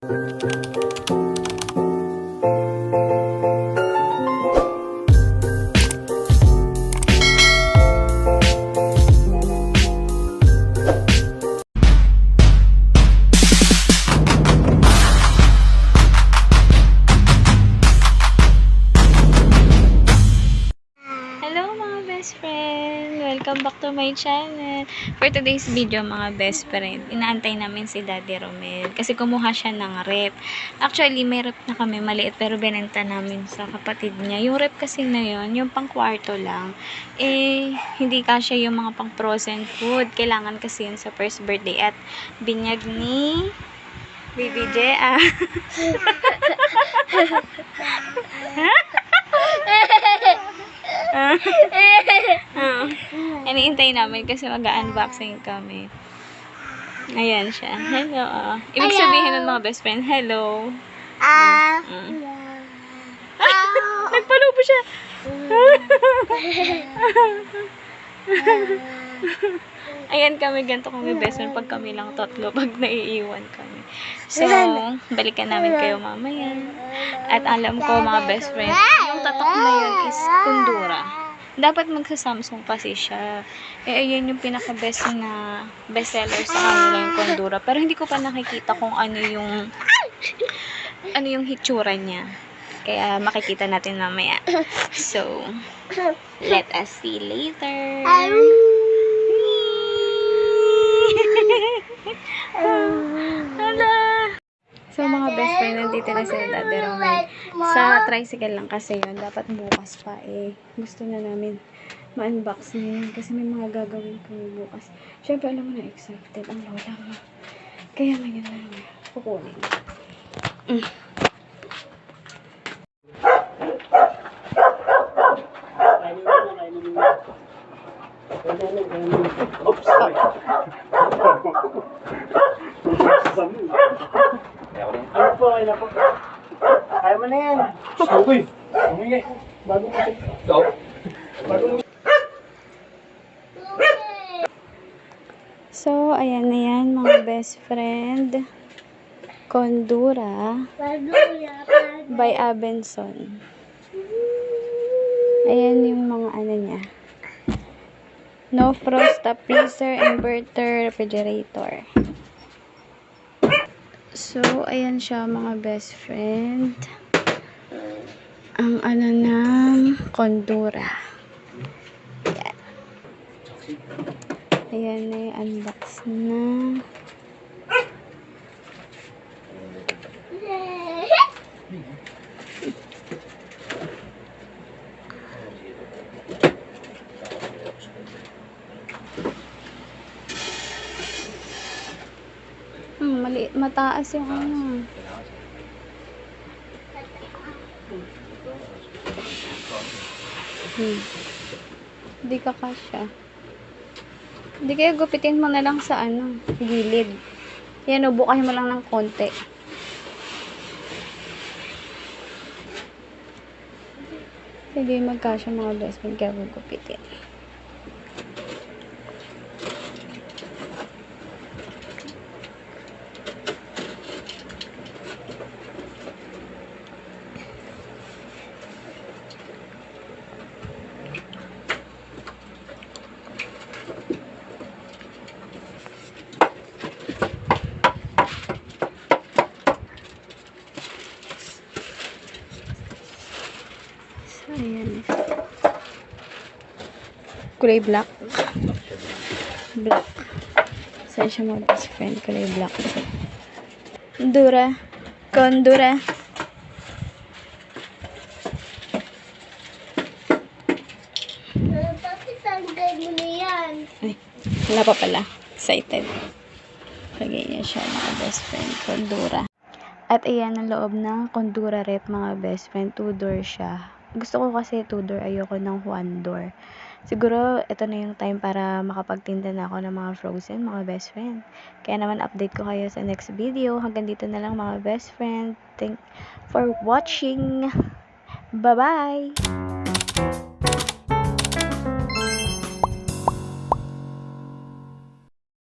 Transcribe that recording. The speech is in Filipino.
Hello mga best friend! Welcome back to my channel. For today's video mga best friend, inaantay namin si Daddy Romel kasi kumuha siya ng rep. Actually, may rep na kami maliit pero binenta namin sa kapatid niya. Yung rep kasi na yun, yung pang kwarto lang, hindi kasya yung mga pang frozen food. Kailangan kasi yun sa first birthday at binyag ni Baby Jea. Iniintay namin kasi mag-unboxing kami. Ayan siya. Hello. Ibig sabihin ng mga best friend, hello. Nagpalubo siya. Ayan kami, ganito kami best friend pag kami lang tatlo, pag naiiwan kami. So, balikan namin kayo mamaya. At alam ko mga best friend, yung tatak na yun is kundura. Dapat magsa-Samsung kasi siya. Ayan yung pinaka-best na bestseller sa kanila yung kundura. Pero hindi ko pa nakikita kung ano yung hitsura niya. Kaya makikita natin mamaya. So, let us see later. Hello! So, mga best friend, nandito na sila Daddy Romel. Sa tricycle lang kasi yun. Dapat bukas pa Gusto na namin ma-unbox ngayon kasi may mga gagawin kami bukas. Siyempre, alam mo na, excited ang lola mo. Kaya ngayon na naman kukunin. Oops. Ano po, ay na po. Ayaw mo na yan. Uy, umingi. Bago mo siya. Bago mo. So, ayan na yan mga best friend. Kondura by Abenson. Ayan yung mga ano niya. No frost, top freezer, inverter, refrigerator. So, ayan siya mga best friend. Ang ano ng kondura. Ayan. Ayan na yung unbox na. Mataas yung ano. Hindi ka kasya. Hindi kaya gupitin mo na lang sa ano, gilid. Yan, ubukahin mo lang ng konti. Hindi magkasya mga best friend kaya gupitin. Ayan. Kulay black. Black. Saan siya mga best friend? Kulay black. Kondura. Bakit tanggal mo na yan? Ay, wala pa pala. Excited. Lagay niya siya mga best friend. Kondura. At ayan ang loob ng kondura rep mga best friend. 2-door siya. Gusto ko kasi 2-door. Ayoko ng 1-door. Siguro, ito na yung time para makapagtinda na ako ng mga frozen, mga best friend. Kaya naman, update ko kayo sa next video. Hanggang dito na lang, mga best friend. Thank for watching. Bye-bye!